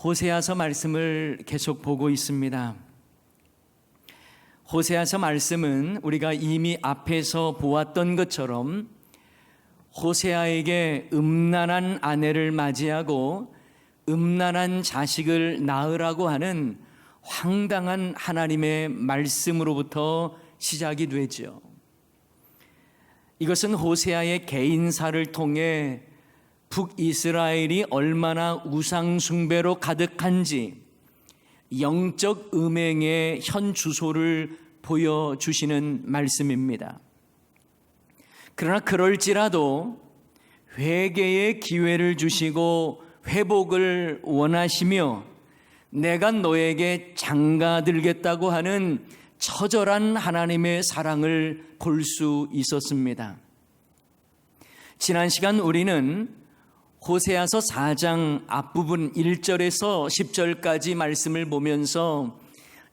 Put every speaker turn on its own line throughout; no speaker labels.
호세아서 말씀을 계속 보고 있습니다. 호세아서 말씀은 우리가 이미 앞에서 보았던 것처럼 호세아에게 음란한 아내를 맞이하고 음란한 자식을 낳으라고 하는 황당한 하나님의 말씀으로부터 시작이 되죠. 이것은 호세아의 개인사를 통해 북이스라엘이 얼마나 우상숭배로 가득한지 영적 음행의 현 주소를 보여주시는 말씀입니다. 그러나 그럴지라도 회개의 기회를 주시고 회복을 원하시며 내가 너에게 장가들겠다고 하는 처절한 하나님의 사랑을 볼 수 있었습니다. 지난 시간 우리는 호세아서 4장 앞부분 1절에서 10절까지 말씀을 보면서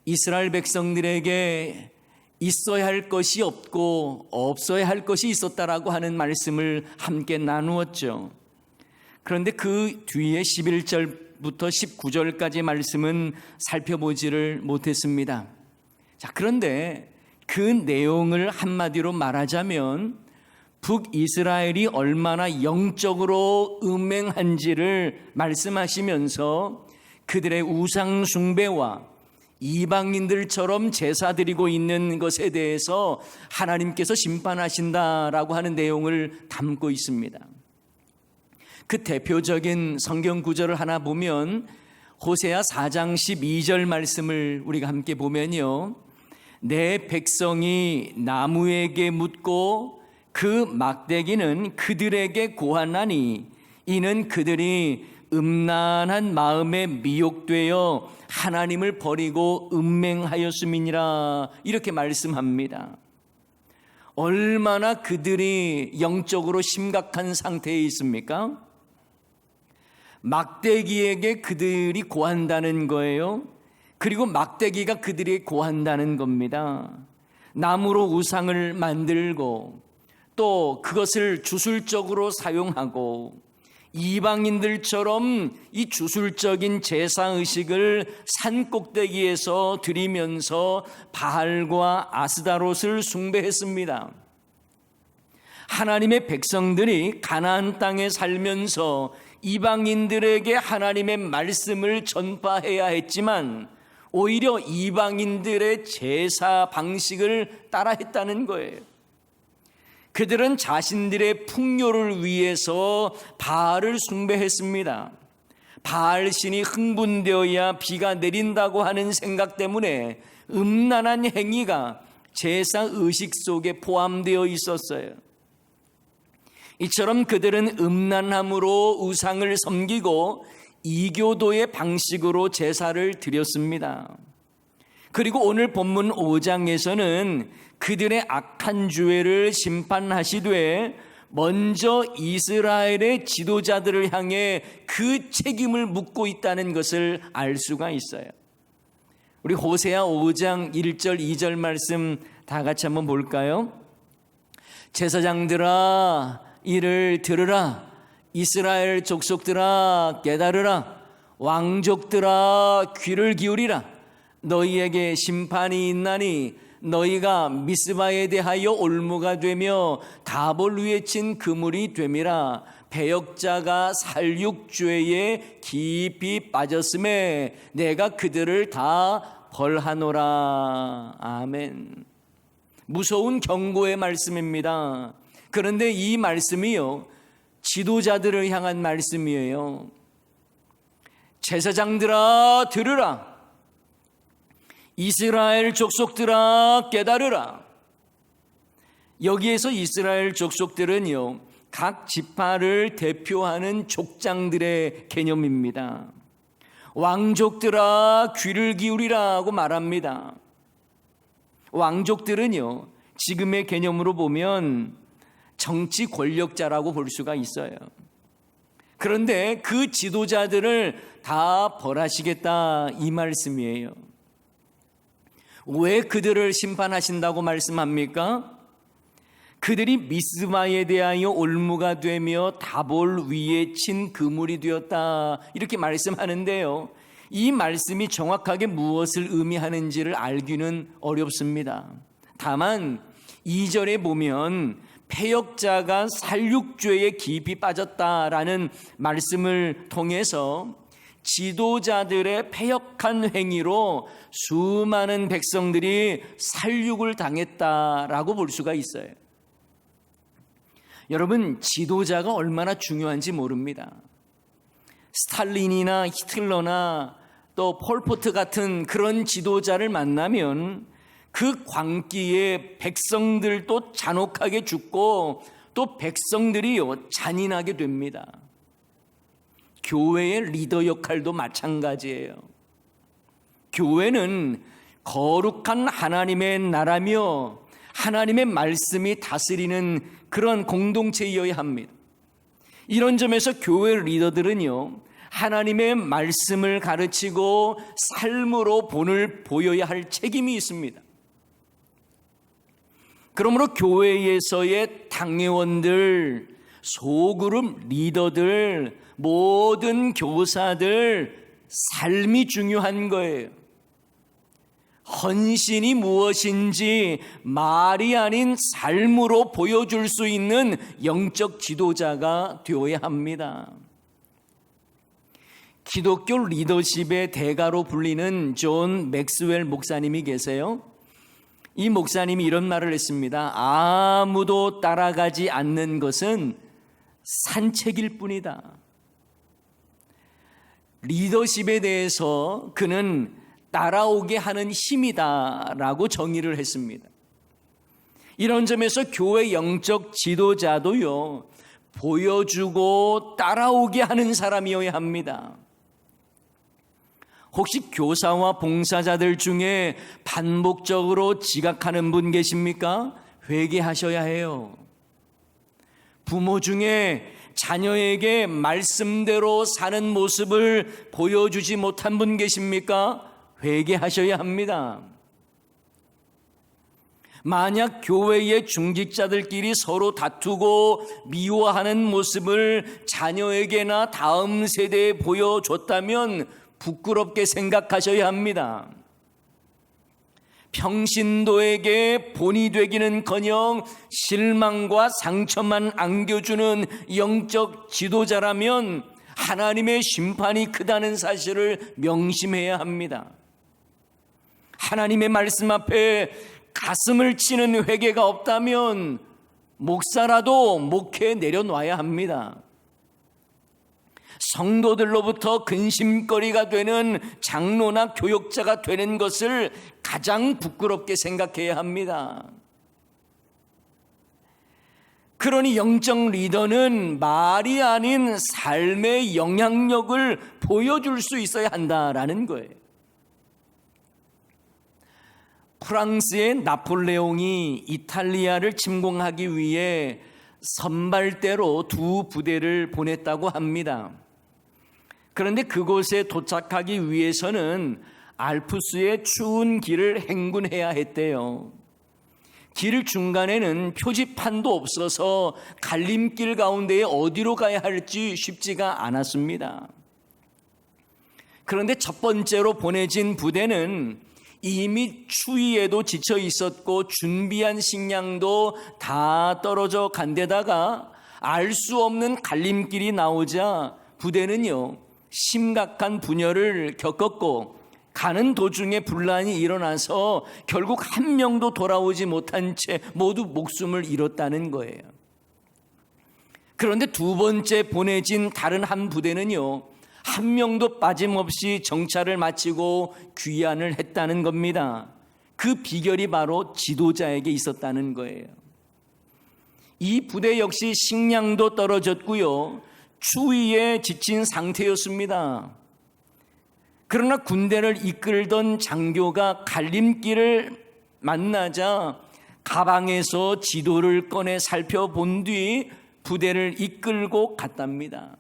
이스라엘 백성들에게 있어야 할 것이 없고 없어야 할 것이 있었다라고 하는 말씀을 함께 나누었죠. 그런데 그 뒤에 11절부터 19절까지 말씀은 살펴보지를 못했습니다. 자, 그런데 그 내용을 한마디로 말하자면 북이스라엘이 얼마나 영적으로 음행한지를 말씀하시면서 그들의 우상 숭배와 이방인들처럼 제사 드리고 있는 것에 대해서 하나님께서 심판하신다라고 하는 내용을 담고 있습니다. 그 대표적인 성경 구절을 하나 보면 호세아 4장 12절 말씀을 우리가 함께 보면요, 내 백성이 나무에게 묻고 그 막대기는 그들에게 고하나니 이는 그들이 음란한 마음에 미혹되어 하나님을 버리고 음행하였음이니라, 이렇게 말씀합니다. 얼마나 그들이 영적으로 심각한 상태에 있습니까? 막대기에게 그들이 고한다는 거예요. 그리고 막대기가 그들이 고한다는 겁니다. 나무로 우상을 만들고 또 그것을 주술적으로 사용하고 이방인들처럼 이 주술적인 제사의식을 산 꼭대기에서 드리면서 바알과 아스다롯을 숭배했습니다. 하나님의 백성들이 가나안 땅에 살면서 이방인들에게 하나님의 말씀을 전파해야 했지만 오히려 이방인들의 제사 방식을 따라했다는 거예요. 그들은 자신들의 풍요를 위해서 바알을 숭배했습니다. 바알 신이 흥분되어야 비가 내린다고 하는 생각 때문에 음란한 행위가 제사 의식 속에 포함되어 있었어요. 이처럼 그들은 음란함으로 우상을 섬기고 이교도의 방식으로 제사를 드렸습니다. 그리고 오늘 본문 5장에서는 그들의 악한 죄를 심판하시되 먼저 이스라엘의 지도자들을 향해 그 책임을 묻고 있다는 것을 알 수가 있어요. 우리 호세아 5장 1절 2절 말씀 다 같이 한번 볼까요? 제사장들아 이를 들으라, 이스라엘 족속들아 깨달으라, 왕족들아 귀를 기울이라, 너희에게 심판이 있나니 너희가 미스바에 대하여 올무가 되며 다볼 위에 친 그물이 됨이라. 배역자가 살육죄에 깊이 빠졌음에 내가 그들을 다 벌하노라. 아멘. 무서운 경고의 말씀입니다. 그런데 이 말씀이요, 지도자들을 향한 말씀이에요. 제사장들아 들으라, 이스라엘 족속들아 깨달으라. 여기에서 이스라엘 족속들은요, 각 지파를 대표하는 족장들의 개념입니다. 왕족들아 귀를 기울이라고 말합니다. 왕족들은요, 지금의 개념으로 보면 정치 권력자라고 볼 수가 있어요. 그런데 그 지도자들을 다 벌하시겠다, 이 말씀이에요. 왜 그들을 심판하신다고 말씀합니까? 그들이 미스바에 대하여 올무가 되며 다볼 위에 친 그물이 되었다, 이렇게 말씀하는데요, 이 말씀이 정확하게 무엇을 의미하는지를 알기는 어렵습니다. 다만 2절에 보면 패역자가 살육죄에 깊이 빠졌다라는 말씀을 통해서 지도자들의 패역한 행위로 수많은 백성들이 살육을 당했다라고 볼 수가 있어요. 여러분, 지도자가 얼마나 중요한지 모릅니다. 스탈린이나 히틀러나 또 폴포트 같은 그런 지도자를 만나면 그 광기에 백성들도 잔혹하게 죽고 또 백성들이요 잔인하게 됩니다. 교회의 리더 역할도 마찬가지예요. 교회는 거룩한 하나님의 나라며 하나님의 말씀이 다스리는 그런 공동체이어야 합니다. 이런 점에서 교회 리더들은요, 하나님의 말씀을 가르치고 삶으로 본을 보여야 할 책임이 있습니다. 그러므로 교회에서의 당회원들, 소그룹 리더들, 모든 교사들 삶이 중요한 거예요. 헌신이 무엇인지 말이 아닌 삶으로 보여줄 수 있는 영적 지도자가 되어야 합니다. 기독교 리더십의 대가로 불리는 존 맥스웰 목사님이 계세요. 이 목사님이 이런 말을 했습니다. 아무도 따라가지 않는 것은 산책일 뿐이다. 리더십에 대해서 그는 따라오게 하는 힘이다라고 정의를 했습니다. 이런 점에서 교회 영적 지도자도요, 보여주고 따라오게 하는 사람이어야 합니다. 혹시 교사와 봉사자들 중에 반복적으로 지각하는 분 계십니까? 회개하셔야 해요. 부모 중에 자녀에게 말씀대로 사는 모습을 보여주지 못한 분 계십니까? 회개하셔야 합니다. 만약 교회의 중직자들끼리 서로 다투고 미워하는 모습을 자녀에게나 다음 세대에 보여줬다면 부끄럽게 생각하셔야 합니다. 평신도에게 본이 되기는커녕 실망과 상처만 안겨주는 영적 지도자라면 하나님의 심판이 크다는 사실을 명심해야 합니다. 하나님의 말씀 앞에 가슴을 치는 회개가 없다면 목사라도 목회에 내려놔야 합니다. 성도들로부터 근심거리가 되는 장로나 교역자가 되는 것을 가장 부끄럽게 생각해야 합니다. 그러니 영적 리더는 말이 아닌 삶의 영향력을 보여줄 수 있어야 한다라는 거예요. 프랑스의 나폴레옹이 이탈리아를 침공하기 위해 선발대로 2 부대를 보냈다고 합니다. 그런데 그곳에 도착하기 위해서는 알프스의 추운 길을 행군해야 했대요. 길 중간에는 표지판도 없어서 갈림길 가운데에 어디로 가야 할지 쉽지가 않았습니다. 그런데 첫 번째로 보내진 부대는 이미 추위에도 지쳐 있었고 준비한 식량도 다 떨어져 간 데다가 알 수 없는 갈림길이 나오자 부대는요, 심각한 분열을 겪었고 가는 도중에 분란이 일어나서 결국 한 명도 돌아오지 못한 채 모두 목숨을 잃었다는 거예요. 그런데 2번째 보내진 다른 한 부대는요, 한 명도 빠짐없이 정찰을 마치고 귀환을 했다는 겁니다. 그 비결이 바로 지도자에게 있었다는 거예요. 이 부대 역시 식량도 떨어졌고요, 추위에 지친 상태였습니다. 그러나 군대를 이끌던 장교가 갈림길을 만나자 가방에서 지도를 꺼내 살펴본 뒤 부대를 이끌고 갔답니다.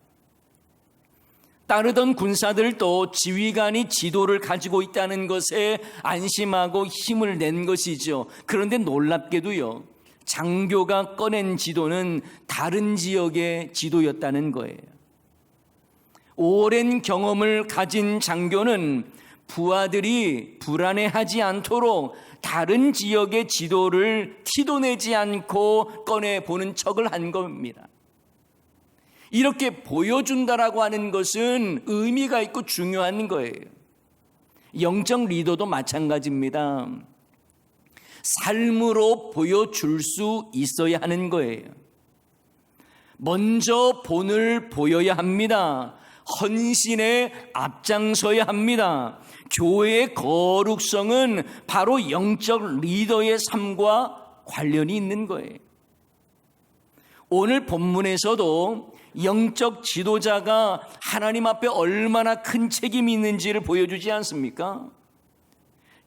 따르던 군사들도 지휘관이 지도를 가지고 있다는 것에 안심하고 힘을 낸 것이죠. 그런데 놀랍게도요, 장교가 꺼낸 지도는 다른 지역의 지도였다는 거예요. 오랜 경험을 가진 장교는 부하들이 불안해하지 않도록 다른 지역의 지도를 티도 내지 않고 꺼내보는 척을 한 겁니다. 이렇게 보여준다라고 하는 것은 의미가 있고 중요한 거예요. 영적 리더도 마찬가지입니다. 삶으로 보여줄 수 있어야 하는 거예요. 먼저 본을 보여야 합니다. 헌신에 앞장서야 합니다. 교회의 거룩성은 바로 영적 리더의 삶과 관련이 있는 거예요. 오늘 본문에서도 영적 지도자가 하나님 앞에 얼마나 큰 책임이 있는지를 보여주지 않습니까?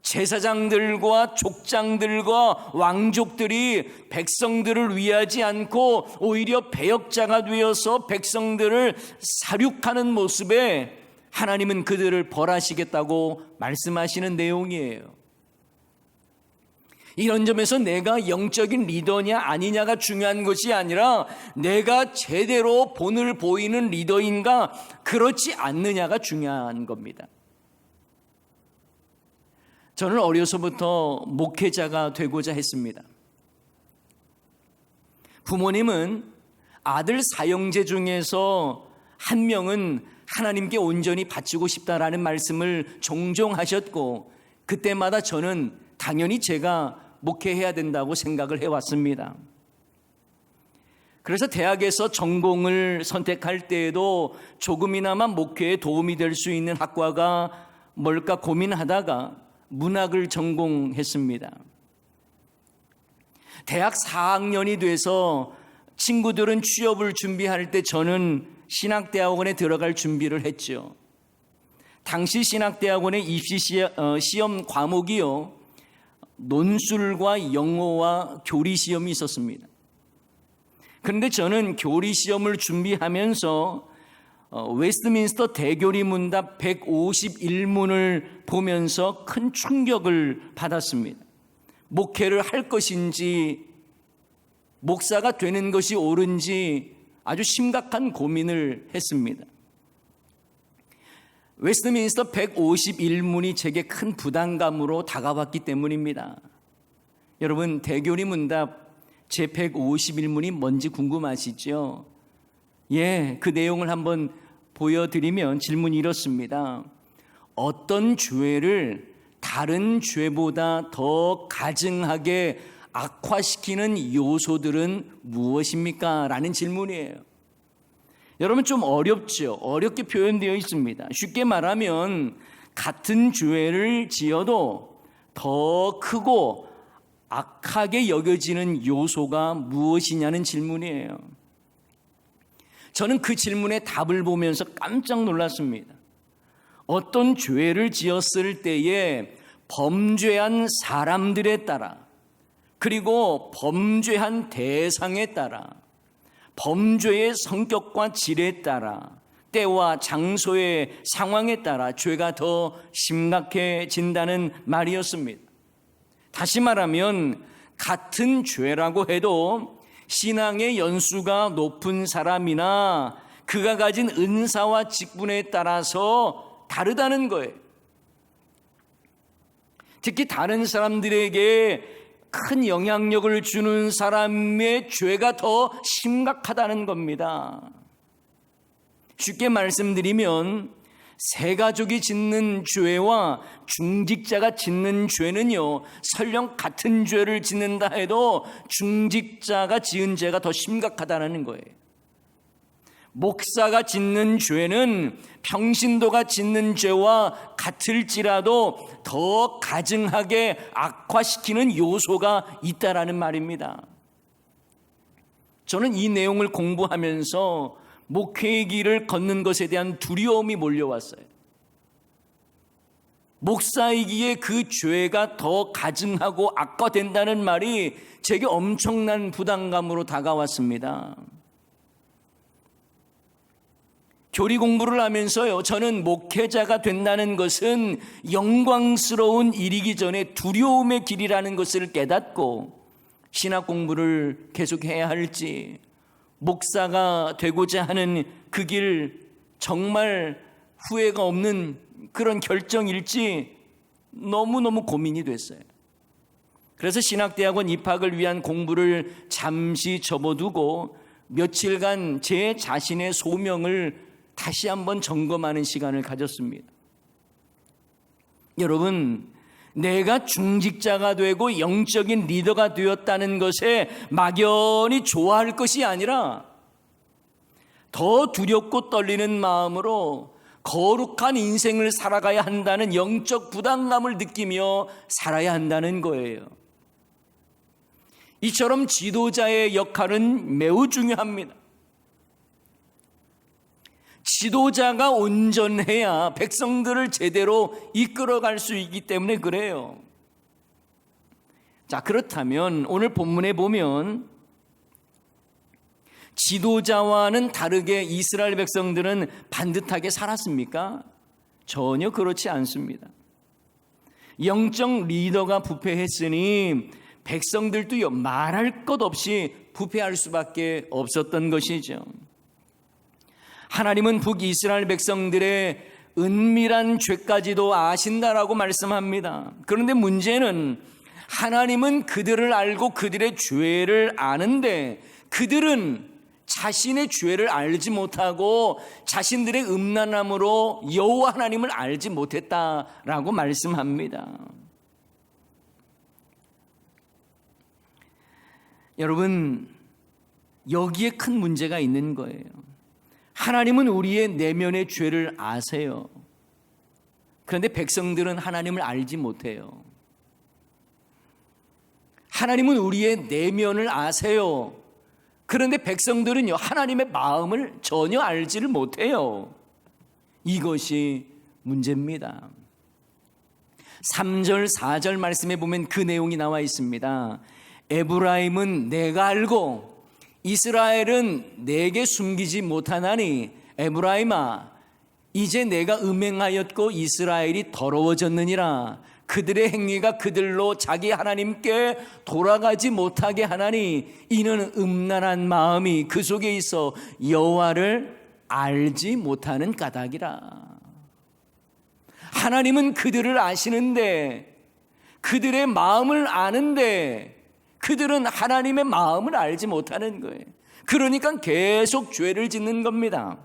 제사장들과 족장들과 왕족들이 백성들을 위하지 않고 오히려 배역자가 되어서 백성들을 사륙하는 모습에 하나님은 그들을 벌하시겠다고 말씀하시는 내용이에요. 이런 점에서 내가 영적인 리더냐 아니냐가 중요한 것이 아니라 내가 제대로 본을 보이는 리더인가 그렇지 않느냐가 중요한 겁니다. 저는 어려서부터 목회자가 되고자 했습니다. 부모님은 아들 사형제 중에서 한 명은 하나님께 온전히 바치고 싶다라는 말씀을 종종 하셨고 그때마다 저는 당연히 제가 목회해야 된다고 생각을 해왔습니다. 그래서 대학에서 전공을 선택할 때에도 조금이나마 목회에 도움이 될 수 있는 학과가 뭘까 고민하다가 문학을 전공했습니다. 대학 4학년이 돼서 친구들은 취업을 준비할 때 저는 신학대학원에 들어갈 준비를 했죠. 당시 신학대학원의 입시 시험 과목이요, 논술과 영어와 교리 시험이 있었습니다. 그런데 저는 교리 시험을 준비하면서 웨스트민스터 대교리 문답 151문을 보면서 큰 충격을 받았습니다. 목회를 할 것인지 목사가 되는 것이 옳은지 아주 심각한 고민을 했습니다. 웨스트민스터 151문이 제게 큰 부담감으로 다가왔기 때문입니다. 여러분, 대교리 문답 제 151문이 뭔지 궁금하시죠? 예, 그 내용을 한번 보여드리면 질문이 이렇습니다. 어떤 죄를 다른 죄보다 더 가증하게 악화시키는 요소들은 무엇입니까? 라는 질문이에요. 여러분, 좀 어렵죠? 어렵게 표현되어 있습니다. 쉽게 말하면 같은 죄를 지어도 더 크고 악하게 여겨지는 요소가 무엇이냐는 질문이에요. 저는 그 질문에 답을 보면서 깜짝 놀랐습니다. 어떤 죄를 지었을 때에 범죄한 사람들에 따라, 그리고 범죄한 대상에 따라, 범죄의 성격과 질에 따라, 때와 장소의 상황에 따라 죄가 더 심각해진다는 말이었습니다. 다시 말하면 같은 죄라고 해도 신앙의 연수가 높은 사람이나 그가 가진 은사와 직분에 따라서 다르다는 거예요. 특히 다른 사람들에게 큰 영향력을 주는 사람의 죄가 더 심각하다는 겁니다. 쉽게 말씀드리면 세 가족이 짓는 죄와 중직자가 짓는 죄는요, 설령 같은 죄를 짓는다 해도 중직자가 지은 죄가 더 심각하다는 거예요. 목사가 짓는 죄는 평신도가 짓는 죄와 같을지라도 더 가증하게 악화시키는 요소가 있다라는 말입니다. 저는 이 내용을 공부하면서 목회의 길을 걷는 것에 대한 두려움이 몰려왔어요. 목사이기에 그 죄가 더 가증하고 악화된다는 말이 제게 엄청난 부담감으로 다가왔습니다. 교리 공부를 하면서요, 저는 목회자가 된다는 것은 영광스러운 일이기 전에 두려움의 길이라는 것을 깨닫고 신학 공부를 계속해야 할지, 목사가 되고자 하는 그 길 정말 후회가 없는 그런 결정일지 너무너무 고민이 됐어요. 그래서 신학대학원 입학을 위한 공부를 잠시 접어두고 며칠간 제 자신의 소명을 다시 한번 점검하는 시간을 가졌습니다. 여러분, 내가 중직자가 되고 영적인 리더가 되었다는 것에 막연히 좋아할 것이 아니라 더 두렵고 떨리는 마음으로 거룩한 인생을 살아가야 한다는 영적 부담감을 느끼며 살아야 한다는 거예요. 이처럼 지도자의 역할은 매우 중요합니다. 지도자가 온전해야 백성들을 제대로 이끌어갈 수 있기 때문에 그래요. 자, 그렇다면 오늘 본문에 보면 지도자와는 다르게 이스라엘 백성들은 반듯하게 살았습니까? 전혀 그렇지 않습니다. 영적 리더가 부패했으니 백성들도요, 말할 것 없이 부패할 수밖에 없었던 것이죠. 하나님은 북이스라엘 백성들의 은밀한 죄까지도 아신다라고 말씀합니다. 그런데 문제는 하나님은 그들을 알고 그들의 죄를 아는데 그들은 자신의 죄를 알지 못하고 자신들의 음란함으로 여호와 하나님을 알지 못했다라고 말씀합니다. 여러분, 여기에 큰 문제가 있는 거예요. 하나님은 우리의 내면의 죄를 아세요. 그런데 백성들은 하나님을 알지 못해요. 하나님은 우리의 내면을 아세요. 그런데 백성들은요, 하나님의 마음을 전혀 알지를 못해요. 이것이 문제입니다. 3절, 4절 말씀에 보면 그 내용이 나와 있습니다. 에브라임은 내가 알고 이스라엘은 내게 숨기지 못하나니 에브라임아, 이제 내가 음행하였고 이스라엘이 더러워졌느니라. 그들의 행위가 그들로 자기 하나님께 돌아가지 못하게 하나니 이는 음란한 마음이 그 속에 있어 여호와를 알지 못하는 까닭이라. 하나님은 그들을 아시는데, 그들의 마음을 아는데 그들은 하나님의 마음을 알지 못하는 거예요. 그러니까 계속 죄를 짓는 겁니다.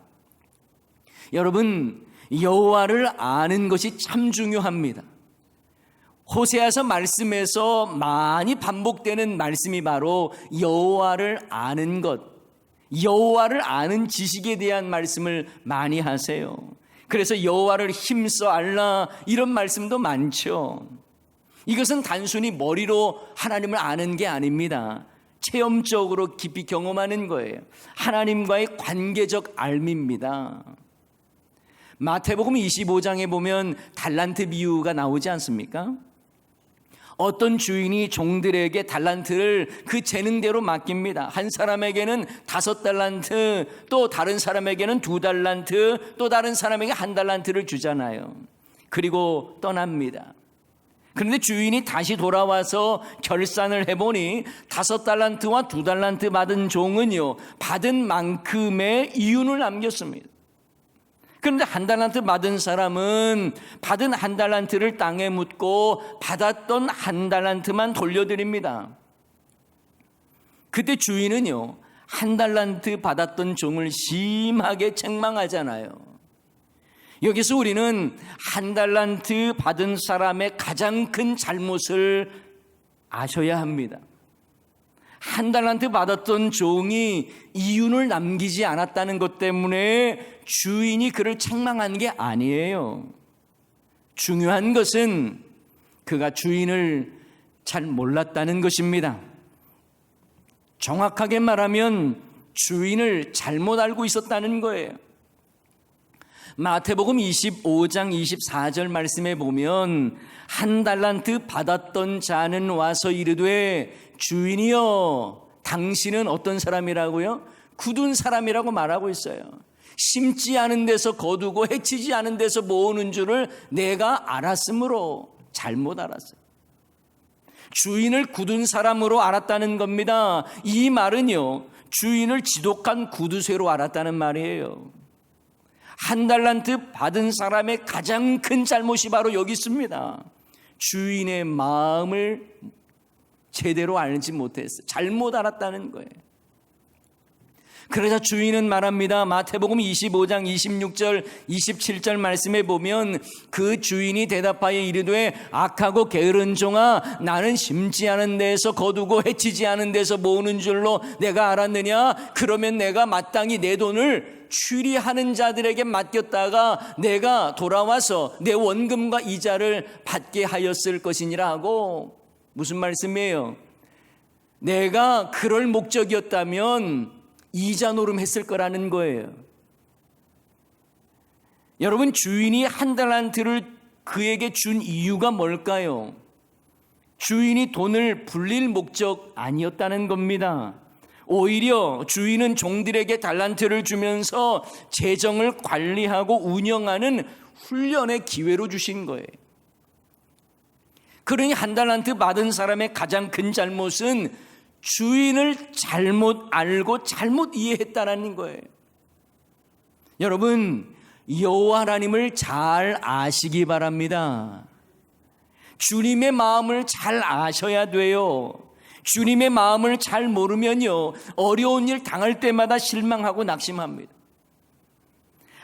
여러분, 여호와를 아는 것이 참 중요합니다. 호세아서 말씀에서 많이 반복되는 말씀이 바로 여호와를 아는 것, 여호와를 아는 지식에 대한 말씀을 많이 하세요. 그래서 여호와를 힘써 알라, 이런 말씀도 많죠. 이것은 단순히 머리로 하나님을 아는 게 아닙니다. 체험적으로 깊이 경험하는 거예요. 하나님과의 관계적 알미입니다. 마태복음 25장에 보면 달란트 비유가 나오지 않습니까? 어떤 주인이 종들에게 달란트를 그 재능대로 맡깁니다. 한 사람에게는 5달란트, 또 다른 사람에게는 2달란트, 또 다른 사람에게 1달란트를 주잖아요. 그리고 떠납니다. 그런데 주인이 다시 돌아와서 결산을 해보니 5달란트와 2달란트 받은 종은요, 받은 만큼의 이윤을 남겼습니다. 그런데 1달란트 받은 사람은 받은 1달란트를 땅에 묻고 받았던 1달란트만 돌려드립니다. 그때 주인은요, 1달란트 받았던 종을 심하게 책망하잖아요. 여기서 우리는 1달란트 받은 사람의 가장 큰 잘못을 아셔야 합니다. 1달란트 받았던 종이 이윤을 남기지 않았다는 것 때문에 주인이 그를 책망한 게 아니에요. 중요한 것은 그가 주인을 잘 몰랐다는 것입니다. 정확하게 말하면 주인을 잘못 알고 있었다는 거예요. 마태복음 25장 24절 말씀에 보면 1달란트 받았던 자는 와서 이르되 주인이여, 당신은 어떤 사람이라고요? 굳은 사람이라고 말하고 있어요. 심지 않은 데서 거두고 해치지 않은 데서 모으는 줄을 내가 알았으므로 잘못 알았어요. 주인을 굳은 사람으로 알았다는 겁니다. 이 말은요, 주인을 지독한 구두쇠로 알았다는 말이에요. 한 달란트 받은 사람의 가장 큰 잘못이 바로 여기 있습니다. 주인의 마음을 제대로 알지 못했어요. 잘못 알았다는 거예요. 그러자 주인은 말합니다. 마태복음 25장 26절 27절 말씀에 보면 그 주인이 대답하여 이르되 악하고 게으른 종아, 나는 심지 않은 데에서 거두고 해치지 않은 데서 모으는 줄로 내가 알았느냐? 그러면 내가 마땅히 내 돈을 취리하는 자들에게 맡겼다가 내가 돌아와서 내 원금과 이자를 받게 하였을 것이니라 하고, 무슨 말씀이에요? 내가 그럴 목적이었다면 이자 노름했을 거라는 거예요. 여러분, 주인이 한 달란트를 그에게 준 이유가 뭘까요? 주인이 돈을 불릴 목적 아니었다는 겁니다. 오히려 주인은 종들에게 달란트를 주면서 재정을 관리하고 운영하는 훈련의 기회로 주신 거예요. 그러니 한 달란트 받은 사람의 가장 큰 잘못은 주인을 잘못 알고 잘못 이해했다는 거예요. 여러분, 여호와 하나님을 잘 아시기 바랍니다. 주님의 마음을 잘 아셔야 돼요. 주님의 마음을 잘 모르면요, 어려운 일 당할 때마다 실망하고 낙심합니다.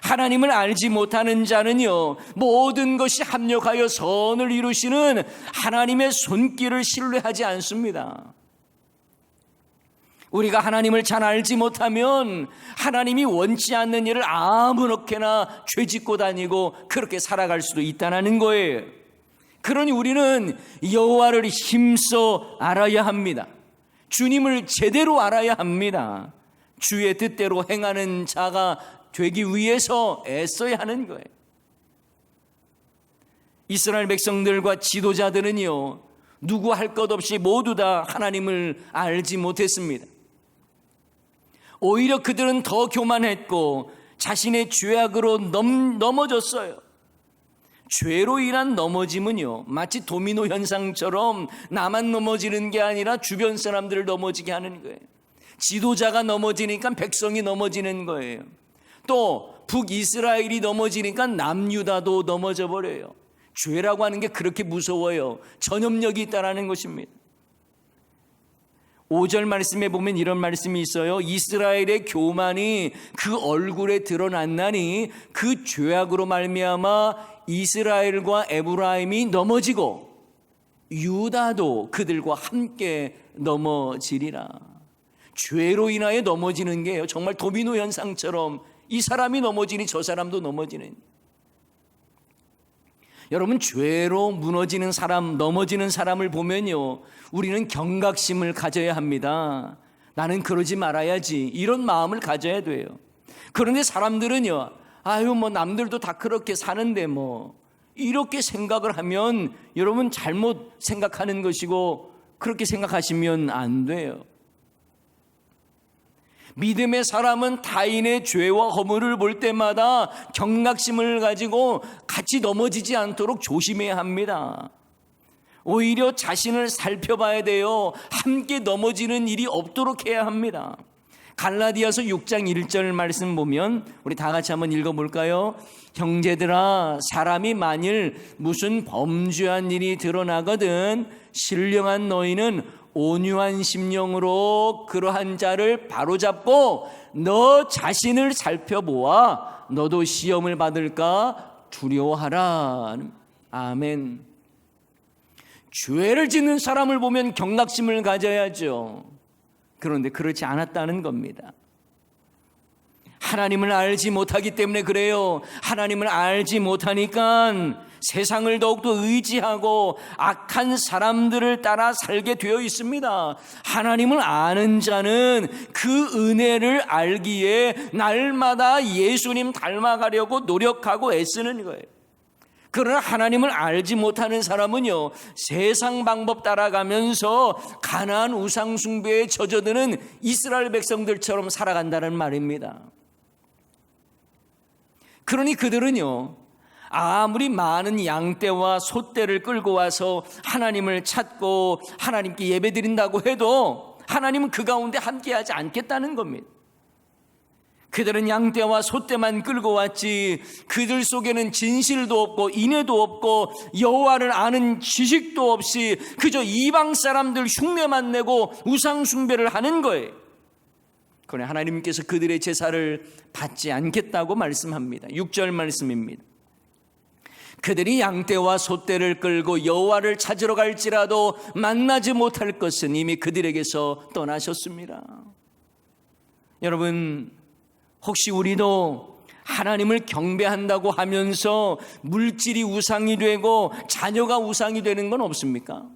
하나님을 알지 못하는 자는요, 모든 것이 합력하여 선을 이루시는 하나님의 손길을 신뢰하지 않습니다. 우리가 하나님을 잘 알지 못하면 하나님이 원치 않는 일을 아무렇게나 죄짓고 다니고 그렇게 살아갈 수도 있다는 거예요. 그러니 우리는 여호와를 힘써 알아야 합니다. 주님을 제대로 알아야 합니다. 주의 뜻대로 행하는 자가 되기 위해서 애써야 하는 거예요. 이스라엘 백성들과 지도자들은요, 누구 할 것 없이 모두 다 하나님을 알지 못했습니다. 오히려 그들은 더 교만했고 자신의 죄악으로 넘어졌어요. 죄로 인한 넘어짐은요, 마치 도미노 현상처럼 나만 넘어지는 게 아니라 주변 사람들을 넘어지게 하는 거예요. 지도자가 넘어지니까 백성이 넘어지는 거예요. 또 북이스라엘이 넘어지니까 남유다도 넘어져 버려요. 죄라고 하는 게 그렇게 무서워요. 전염력이 있다는 것입니다. 5절 말씀에 보면 이런 말씀이 있어요. 이스라엘의 교만이 그 얼굴에 드러났나니 그 죄악으로 말미암아 이스라엘과 에브라임이 넘어지고 유다도 그들과 함께 넘어지리라. 죄로 인하여 넘어지는 게요, 정말 도미노 현상처럼 이 사람이 넘어지니 저 사람도 넘어지는. 여러분, 죄로 무너지는 사람, 넘어지는 사람을 보면요, 우리는 경각심을 가져야 합니다. 나는 그러지 말아야지, 이런 마음을 가져야 돼요. 그런데 사람들은요, 아유, 남들도 다 그렇게 사는데 이렇게 생각을 하면 여러분 잘못 생각하는 것이고 그렇게 생각하시면 안 돼요. 믿음의 사람은 타인의 죄와 허물을 볼 때마다 경각심을 가지고 같이 넘어지지 않도록 조심해야 합니다. 오히려 자신을 살펴봐야 돼요. 함께 넘어지는 일이 없도록 해야 합니다. 갈라디아서 6장 1절 말씀 보면 우리 다 같이 한번 읽어볼까요? 형제들아, 사람이 만일 무슨 범죄한 일이 드러나거든 신령한 너희는 온유한 심령으로 그러한 자를 바로잡고 너 자신을 살펴보아 너도 시험을 받을까 두려워하라. 아멘. 죄를 짓는 사람을 보면 경각심을 가져야죠. 그런데 그렇지 않았다는 겁니다. 하나님을 알지 못하기 때문에 그래요. 하나님을 알지 못하니까 세상을 더욱더 의지하고 악한 사람들을 따라 살게 되어 있습니다. 하나님을 아는 자는 그 은혜를 알기에 날마다 예수님 닮아가려고 노력하고 애쓰는 거예요. 그러나 하나님을 알지 못하는 사람은요, 세상 방법 따라가면서 가나안 우상 숭배에 젖어드는 이스라엘 백성들처럼 살아간다는 말입니다. 그러니 그들은요, 아무리 많은 양떼와 소떼를 끌고 와서 하나님을 찾고 하나님께 예배드린다고 해도 하나님은 그 가운데 함께하지 않겠다는 겁니다. 그들은 양떼와 소떼만 끌고 왔지 그들 속에는 진실도 없고 인애도 없고 여호와를 아는 지식도 없이 그저 이방 사람들 흉내만 내고 우상 숭배를 하는 거예요. 그러나 하나님께서 그들의 제사를 받지 않겠다고 말씀합니다. 6절 말씀입니다. 그들이 양떼와 소떼를 끌고 여호와를 찾으러 갈지라도 만나지 못할 것은 이미 그들에게서 떠나셨습니다. 여러분, 혹시 우리도 하나님을 경배한다고 하면서 물질이 우상이 되고 자녀가 우상이 되는 건 없습니까?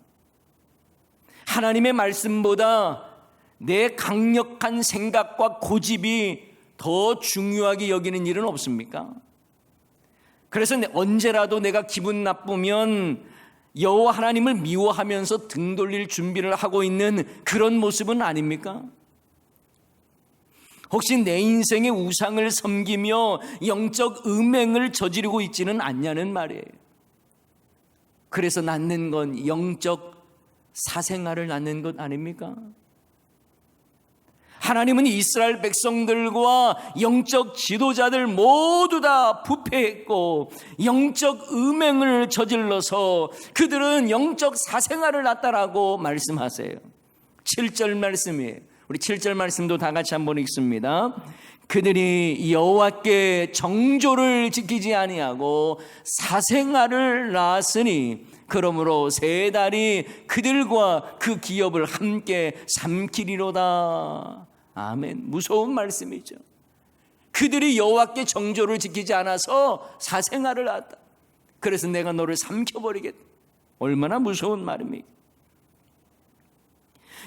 하나님의 말씀보다 내 강력한 생각과 고집이 더 중요하게 여기는 일은 없습니까? 그래서 언제라도 내가 기분 나쁘면 여호와 하나님을 미워하면서 등 돌릴 준비를 하고 있는 그런 모습은 아닙니까? 혹시 내 인생의 우상을 섬기며 영적 음행을 저지르고 있지는 않냐는 말이에요. 그래서 낳는 건 영적 사생아를 낳는 것 아닙니까? 하나님은 이스라엘 백성들과 영적 지도자들 모두 다 부패했고 영적 음행을 저질러서 그들은 영적 사생아를 낳았다라고 말씀하세요. 7절 말씀이에요. 우리 7절 말씀도 다 같이 한번 읽습니다. 그들이 여호와께 정조를 지키지 아니하고 사생아를 낳았으니 그러므로 세 달이 그들과 그 기업을 함께 삼키리로다. 아멘. 무서운 말씀이죠. 그들이 여호와께 정조를 지키지 않아서 사생아를 낳았다. 그래서 내가 너를 삼켜버리겠다. 얼마나 무서운 말입니까?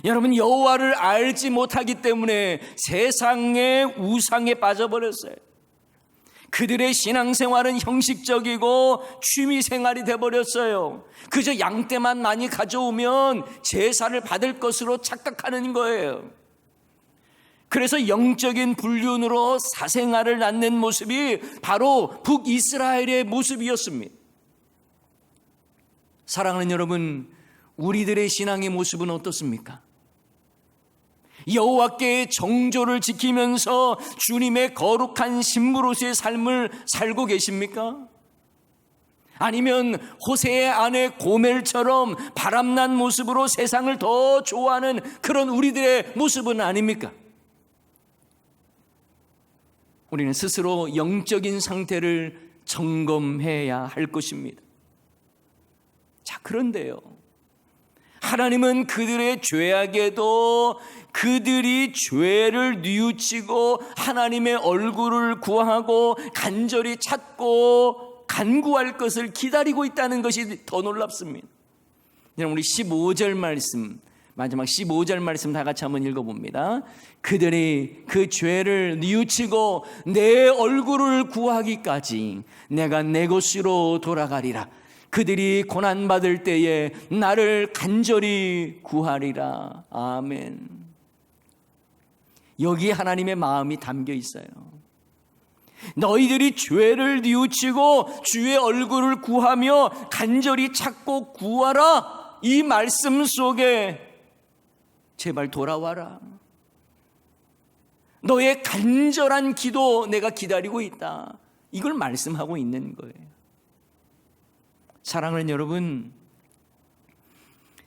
여러분, 여호와를 알지 못하기 때문에 세상의 우상에 빠져버렸어요. 그들의 신앙생활은 형식적이고 취미생활이 돼버렸어요. 그저 양떼만 많이 가져오면 제사를 받을 것으로 착각하는 거예요. 그래서 영적인 불륜으로 사생아를 낳는 모습이 바로 북이스라엘의 모습이었습니다. 사랑하는 여러분, 우리들의 신앙의 모습은 어떻습니까? 여호와께 정조를 지키면서 주님의 거룩한 신부로서의 삶을 살고 계십니까? 아니면 호세의 아내 고멜처럼 바람난 모습으로 세상을 더 좋아하는 그런 우리들의 모습은 아닙니까? 우리는 스스로 영적인 상태를 점검해야 할 것입니다. 자, 그런데요, 하나님은 그들의 죄악에도 그들이 죄를 뉘우치고 하나님의 얼굴을 구하고 간절히 찾고 간구할 것을 기다리고 있다는 것이 더 놀랍습니다. 여러분, 우리 15절 말씀, 마지막 15절 말씀 다 같이 한번 읽어봅니다. 그들이 그 죄를 뉘우치고 내 얼굴을 구하기까지 내가 내 곳으로 돌아가리라. 그들이 고난받을 때에 나를 간절히 구하리라. 아멘. 여기 하나님의 마음이 담겨 있어요. 너희들이 죄를 뉘우치고 주의 얼굴을 구하며 간절히 찾고 구하라. 이 말씀 속에 제발 돌아와라. 너의 간절한 기도 내가 기다리고 있다. 이걸 말씀하고 있는 거예요. 사랑하는 여러분,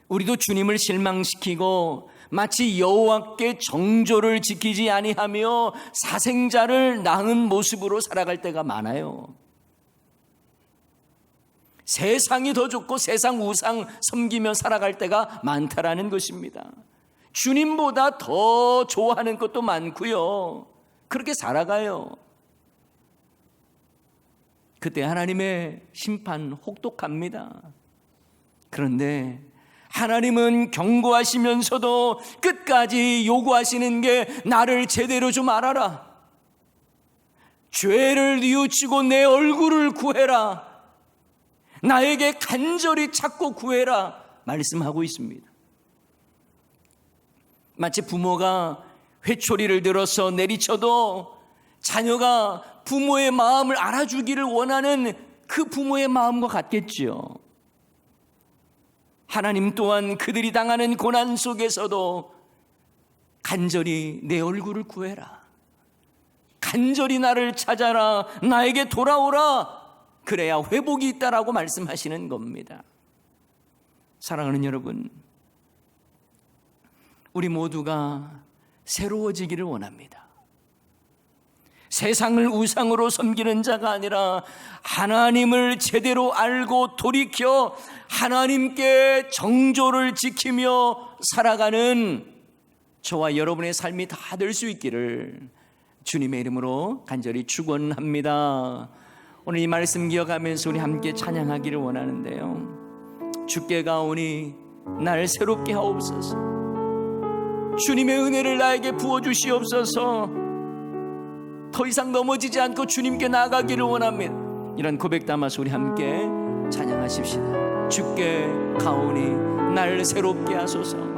우리도 주님을 실망시키고 마치 여호와께 정조를 지키지 아니하며 사생자를 낳은 모습으로 살아갈 때가 많아요. 세상이 더 좋고 세상 우상 섬기며 살아갈 때가 많다라는 것입니다. 주님보다 더 좋아하는 것도 많고요. 그렇게 살아가요. 그때 하나님의 심판 혹독합니다. 그런데 하나님은 경고하시면서도 끝까지 요구하시는 게 나를 제대로 좀 알아라. 죄를 뉘우치고 내 얼굴을 구해라. 나에게 간절히 찾고 구해라. 말씀하고 있습니다. 마치 부모가 회초리를 들어서 내리쳐도 자녀가 부모의 마음을 알아주기를 원하는 그 부모의 마음과 같겠지요. 하나님 또한 그들이 당하는 고난 속에서도 간절히 내 얼굴을 구해라, 간절히 나를 찾아라, 나에게 돌아오라, 그래야 회복이 있다라고 말씀하시는 겁니다. 사랑하는 여러분, 우리 모두가 새로워지기를 원합니다. 세상을 우상으로 섬기는 자가 아니라 하나님을 제대로 알고 돌이켜 하나님께 정조를 지키며 살아가는 저와 여러분의 삶이 다 될 수 있기를 주님의 이름으로 간절히 축원합니다. 오늘 이 말씀 기억하면서 우리 함께 찬양하기를 원하는데요. 주께 가오니 날 새롭게 하옵소서. 주님의 은혜를 나에게 부어주시옵소서. 더 이상 넘어지지 않고 주님께 나아가기를 원합니다. 이런 고백 담아서 우리 함께 찬양하십시다. 주께 가오니 날 새롭게 하소서.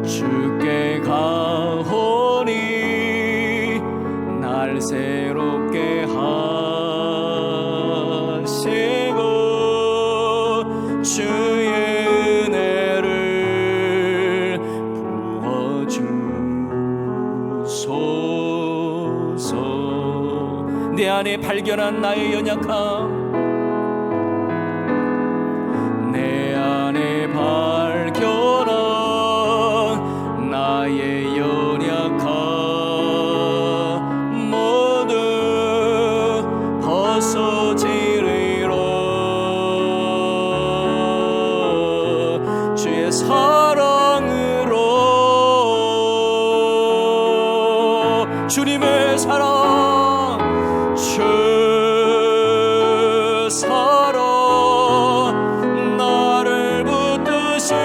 주께 가오니 날 새롭게 하시고 주의 은혜를 부어주소서. 내 안에 발견한 나의 연약함, 내 안에 발견한 나의 연약함 모두 벗어지리라. 주의 사랑으로, 주님의 사랑, 주 사랑 나를 붙드시고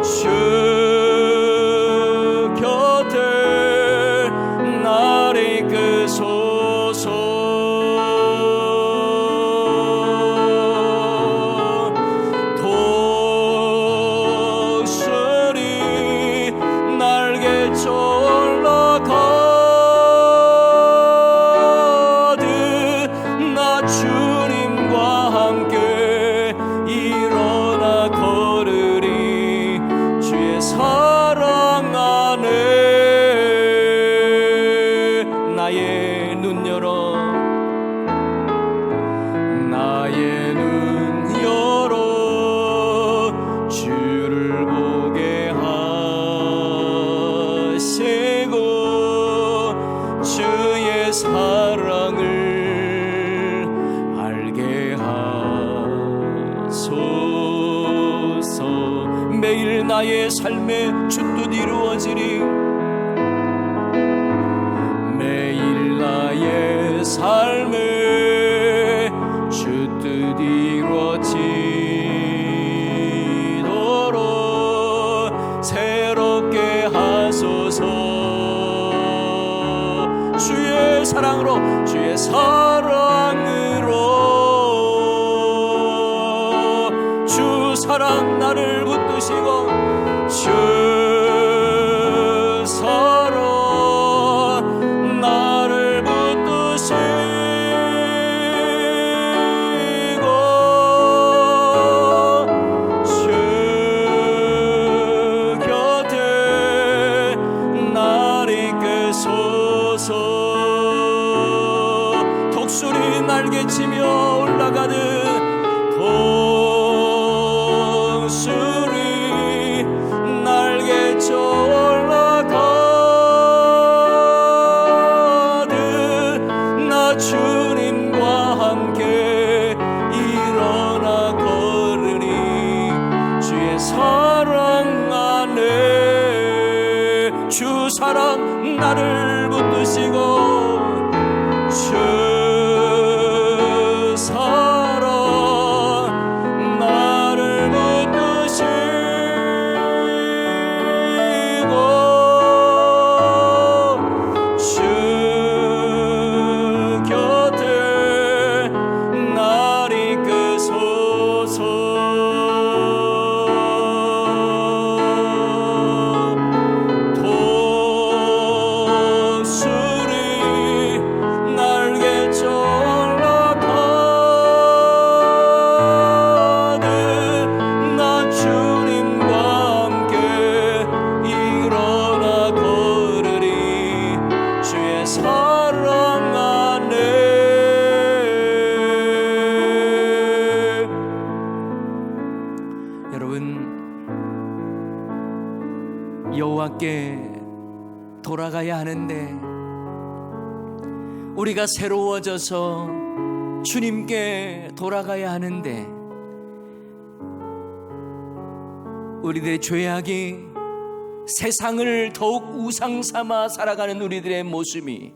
주 곁에 나를 이끄소서. 독수리 날개쳐 올라가듯 나 주님과 함께 일어나 걸으리. 주의 사랑 안에 나의 눈 열어, 나의 눈 열어 주를 보게 하시고 주의 사랑을 알게 하소서. 매일 나의 삶에 주뜻 이루어지리. 매일 나의 삶에 주뜻 이루어지도록 새롭게 하소서. 주의 사랑으로, 주의 사랑으로, 주 사랑 나를 붙드시고 주 사랑 나를 붙드시고 주 곁에 나를 이끄소서. 독수리 날개치며 올라가듯 독수리 날개쳐 올라가듯 나 주님과 함께 일어나 걸으리. 주의 사랑 안에, 주 사랑 나를 붙드시고 주 사랑 나를 붙드시고 주 곁에 날 이끄소서. 여호와께 돌아가야 하는데, 우리가 새로워져서 주님께 돌아가야 하는데, 우리들의 죄악이 세상을 더욱 우상 삼아 살아가는 우리들의 모습이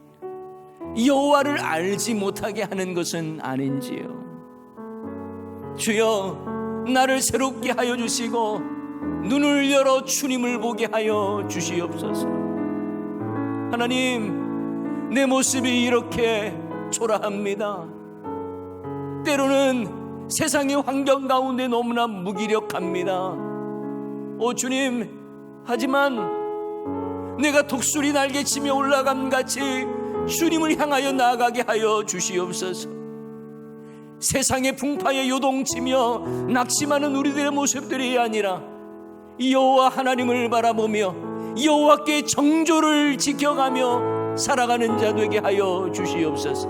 여호와를 알지 못하게 하는 것은 아닌지요. 주여, 나를 새롭게 하여 주시고 눈을 열어 주님을 보게 하여 주시옵소서. 하나님, 내 모습이 이렇게 초라합니다. 때로는 세상의 환경 가운데 너무나 무기력합니다. 오 주님, 하지만 내가 독수리 날개치며 올라감 같이 주님을 향하여 나아가게 하여 주시옵소서. 세상의 풍파에 요동치며 낙심하는 우리들의 모습들이 아니라 여호와 하나님을 바라보며 여호와께 정조를 지켜가며 살아가는 자 되게 하여 주시옵소서.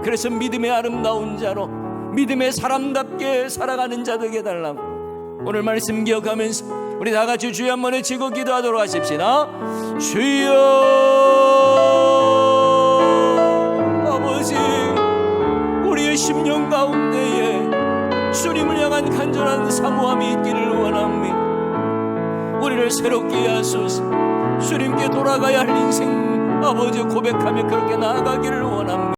그래서 믿음의 아름다운 자로, 믿음의 사람답게 살아가는 자 되게 해달라고 오늘 말씀 기억하면서 우리 다 같이 주여 한번 외치고 기도하도록 하십시다. 주여, 아버지, 우리의 심령 가운데에 주님을 향한 간절한 사모함이 있기를 원합니다. 우리를 새롭게 하소서. 주님께 돌아가야 할 인생, 아버지, 고백하며 그렇게 나아가기를 원합니다.